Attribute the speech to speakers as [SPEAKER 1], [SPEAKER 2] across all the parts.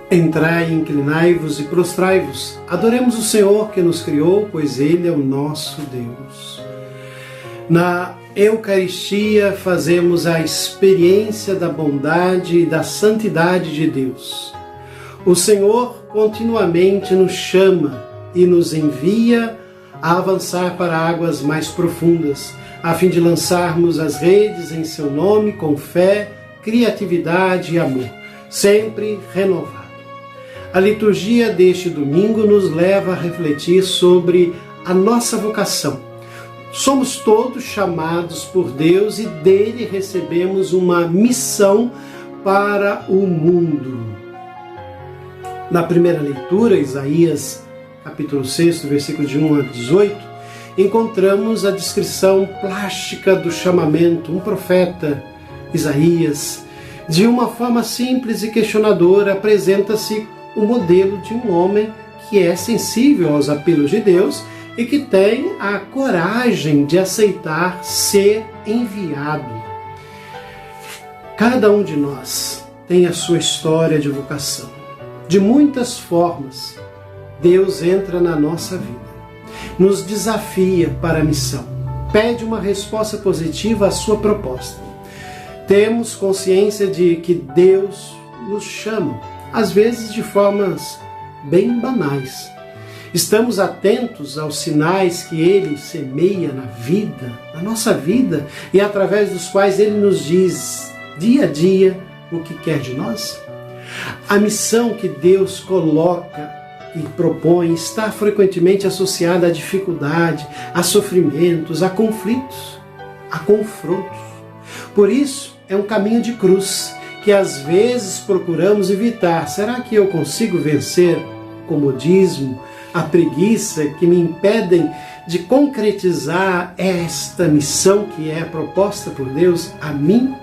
[SPEAKER 1] Entrai, inclinai-vos e prostrai-vos. Adoremos o Senhor que nos criou, pois Ele é o nosso Deus. Na Eucaristia fazemos a experiência da bondade e da santidade de Deus. O Senhor continuamente nos chama e nos envia a avançar para águas mais profundas, a fim de lançarmos as redes em seu nome com fé, criatividade e amor, sempre renovado. A liturgia deste domingo nos leva a refletir sobre a nossa vocação. Somos todos chamados por Deus e dele recebemos uma missão para o mundo. Na primeira leitura, Isaías, capítulo 6, versículos de 1 a 18, encontramos a descrição plástica do chamamento. Um profeta, Isaías, de uma forma simples e questionadora, apresenta-se o modelo de um homem que é sensível aos apelos de Deus e que tem a coragem de aceitar ser enviado. Cada um de nós tem a sua história de vocação. De muitas formas, Deus entra na nossa vida, nos desafia para a missão, pede uma resposta positiva à sua proposta. Temos consciência de que Deus nos chama, às vezes de formas bem banais. Estamos atentos aos sinais que Ele semeia na vida, na nossa vida, e através dos quais Ele nos diz, dia a dia, o que quer de nós? A missão que Deus coloca e propõe está frequentemente associada à dificuldade, a sofrimentos, a conflitos, a confrontos. Por isso, é um caminho de cruz que às vezes procuramos evitar. Será que eu consigo vencer o comodismo, a preguiça que me impedem de concretizar esta missão que é proposta por Deus a mim?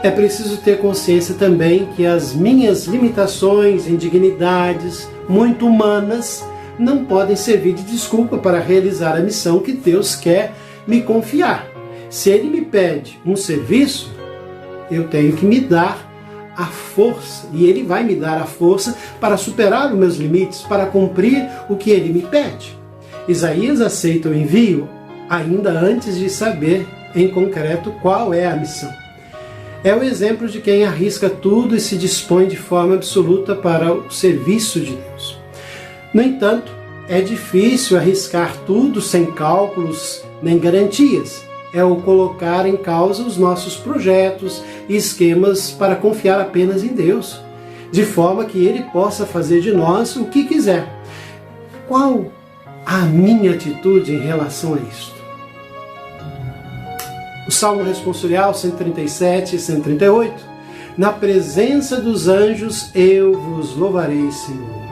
[SPEAKER 1] É preciso ter consciência também que as minhas limitações, indignidades, muito humanas, não podem servir de desculpa para realizar a missão que Deus quer me confiar. Se Ele me pede um serviço, eu tenho que me dar a força, e Ele vai me dar a força para superar os meus limites, para cumprir o que Ele me pede. Isaías aceita o envio ainda antes de saber em concreto qual é a missão. É o exemplo de quem arrisca tudo e se dispõe de forma absoluta para o serviço de Deus. No entanto, é difícil arriscar tudo sem cálculos nem garantias. É o colocar em causa os nossos projetos e esquemas para confiar apenas em Deus, de forma que Ele possa fazer de nós o que quiser. Qual a minha atitude em relação a isto? O Salmo Responsorial 137 e 138. Na presença dos anjos eu vos louvarei, Senhor.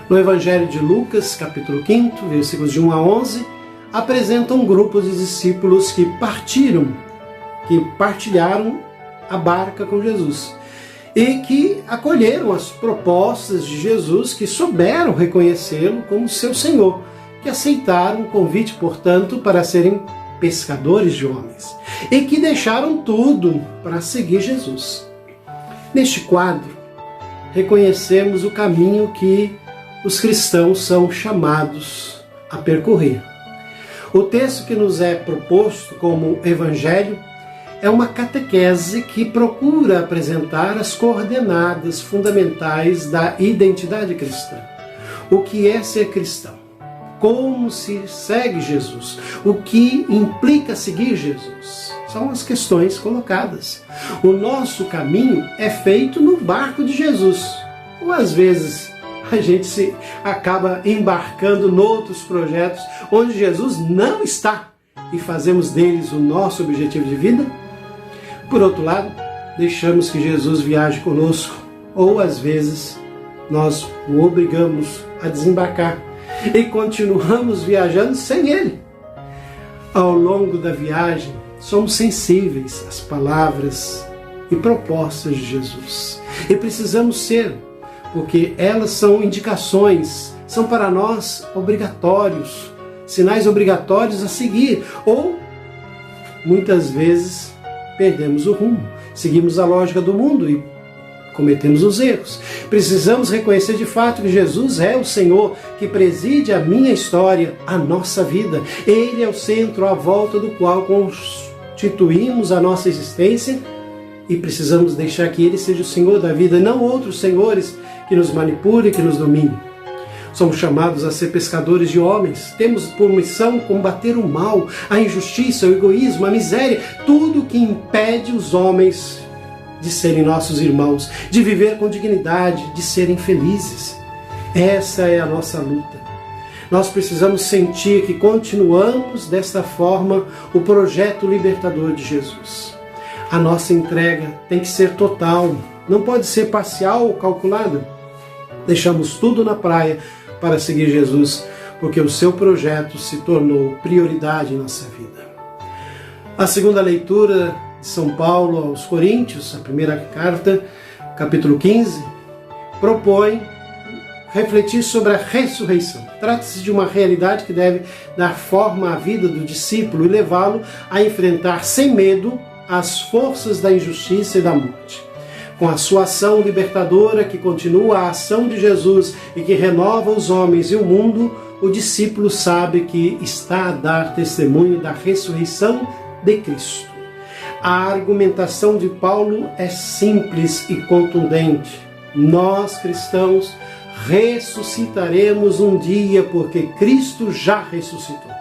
[SPEAKER 1] No Evangelho de Lucas, capítulo 5, versículos de 1 a 11, apresenta um grupo de discípulos que partilharam a barca com Jesus e que acolheram as propostas de Jesus, que souberam reconhecê-lo como seu Senhor, que aceitaram o convite, portanto, para serem pescadores de homens e que deixaram tudo para seguir Jesus. Neste quadro, reconhecemos o caminho que os cristãos são chamados a percorrer. O texto que nos é proposto como evangelho é uma catequese que procura apresentar as coordenadas fundamentais da identidade cristã. O que é ser cristão? Como se segue Jesus? O que implica seguir Jesus? São as questões colocadas. O nosso caminho é feito no barco de Jesus. Ou às vezes a gente se acaba embarcando noutros projetos onde Jesus não está e fazemos deles o nosso objetivo de vida. Por outro lado, deixamos que Jesus viaje conosco, ou às vezes nós o obrigamos a desembarcar e continuamos viajando sem Ele. Ao longo da viagem, somos sensíveis às palavras e propostas de Jesus. E precisamos ser, porque elas são indicações, são para nós obrigatórios, sinais obrigatórios a seguir. Ou, muitas vezes, perdemos o rumo, seguimos a lógica do mundo e cometemos os erros. Precisamos reconhecer de fato que Jesus é o Senhor que preside a minha história, a nossa vida. Ele é o centro à volta do qual constituímos a nossa existência e precisamos deixar que Ele seja o Senhor da vida, não outros senhores que nos manipulem, que nos dominem. Somos chamados a ser pescadores de homens. Temos por missão combater o mal, a injustiça, o egoísmo, a miséria, tudo que impede os homens de serem nossos irmãos, de viver com dignidade, de serem felizes. Essa é a nossa luta. Nós precisamos sentir que continuamos desta forma o projeto libertador de Jesus. A nossa entrega tem que ser total, não pode ser parcial ou calculada. Deixamos tudo na praia para seguir Jesus, porque o seu projeto se tornou prioridade em nossa vida. A segunda leitura de São Paulo aos Coríntios, a primeira carta, capítulo 15, propõe refletir sobre a ressurreição. Trata-se de uma realidade que deve dar forma à vida do discípulo e levá-lo a enfrentar sem medo as forças da injustiça e da morte. Com a sua ação libertadora, que continua a ação de Jesus e que renova os homens e o mundo, o discípulo sabe que está a dar testemunho da ressurreição de Cristo. A argumentação de Paulo é simples e contundente. Nós, cristãos, ressuscitaremos um dia, porque Cristo já ressuscitou.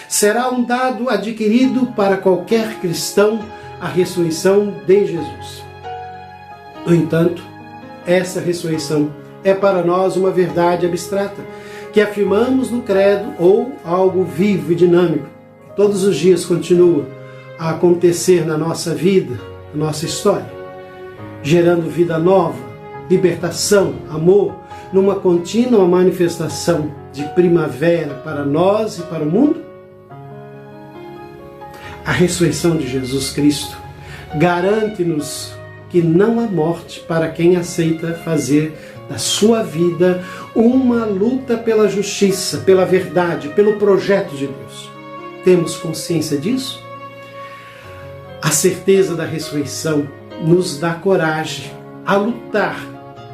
[SPEAKER 1] Será um dado adquirido para qualquer cristão a ressurreição de Jesus. No entanto, essa ressurreição é para nós uma verdade abstrata, que afirmamos no credo ou algo vivo e dinâmico, que todos os dias continua a acontecer na nossa vida, na nossa história, gerando vida nova, libertação, amor, numa contínua manifestação de primavera para nós e para o mundo. A ressurreição de Jesus Cristo garante-nos que não há morte para quem aceita fazer da sua vida uma luta pela justiça, pela verdade, pelo projeto de Deus. Temos consciência disso? A certeza da ressurreição nos dá coragem a lutar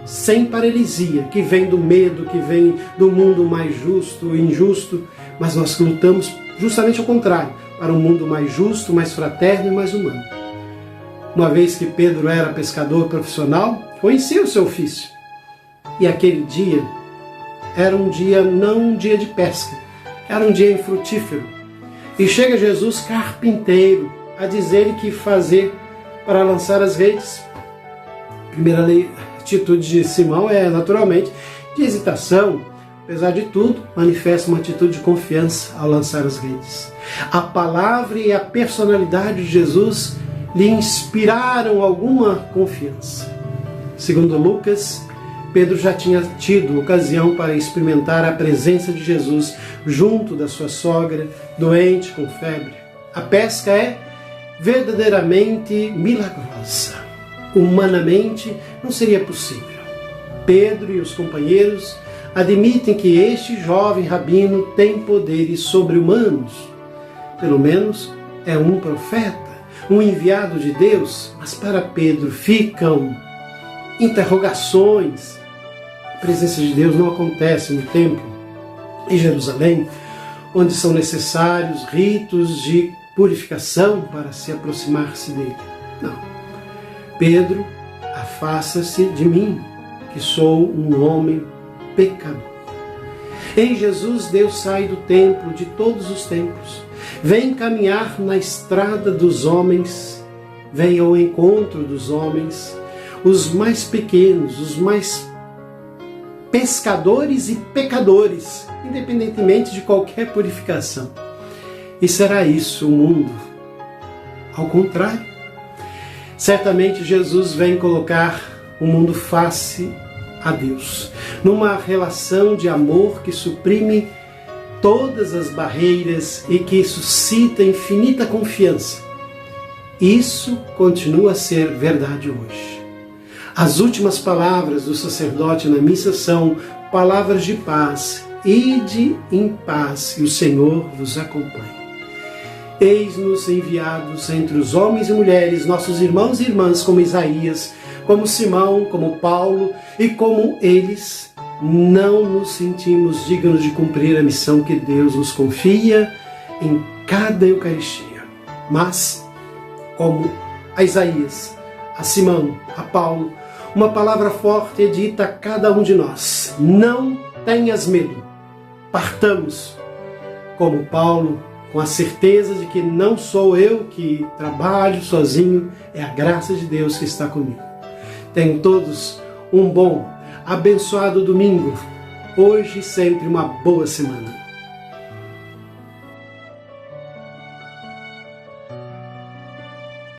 [SPEAKER 1] sem paralisia, que vem do medo, que vem do mundo mais justo e injusto, mas nós lutamos justamente ao contrário, para um mundo mais justo, mais fraterno e mais humano. Uma vez que Pedro era pescador profissional, conhecia o seu ofício. E aquele dia era um dia, não um dia de pesca, era um dia infrutífero. E chega Jesus, carpinteiro, a dizer-lhe que fazer para lançar as redes. A primeira atitude de Simão é, naturalmente, de hesitação. Apesar de tudo, manifesta uma atitude de confiança ao lançar as redes. A palavra e a personalidade de Jesus lhe inspiraram alguma confiança. Segundo Lucas, Pedro já tinha tido ocasião para experimentar a presença de Jesus junto da sua sogra, doente com febre. A pesca é verdadeiramente milagrosa. Humanamente, não seria possível. Pedro e os companheiros admitem que este jovem rabino tem poderes sobre-humanos. Pelo menos é um profeta, um enviado de Deus, mas para Pedro ficam interrogações. A presença de Deus não acontece no templo em Jerusalém, onde são necessários ritos de purificação para se aproximar-se dele. Não. Pedro, afasta-se de mim, que sou um homem pecador. Em Jesus, Deus sai do templo de todos os templos, vem caminhar na estrada dos homens, vem ao encontro dos homens, os mais pequenos, os mais pescadores e pecadores, independentemente de qualquer purificação. E será isso o mundo? Ao contrário. Certamente Jesus vem colocar o mundo face a Deus, numa relação de amor que suprime todas as barreiras e que suscita infinita confiança. Isso continua a ser verdade hoje. As últimas palavras do sacerdote na missa são palavras de paz. Ide em paz e o Senhor vos acompanhe. Eis-nos enviados entre os homens e mulheres, nossos irmãos e irmãs, como Isaías, como Simão, como Paulo e como eles, não nos sentimos dignos de cumprir a missão que Deus nos confia em cada Eucaristia. Mas, como a Isaías, a Simão, a Paulo, uma palavra forte é dita a cada um de nós: não tenhas medo, partamos. Como Paulo, com a certeza de que não sou eu que trabalho sozinho, é a graça de Deus que está comigo. Tenham todos um bom, abençoado domingo, hoje e sempre uma boa semana.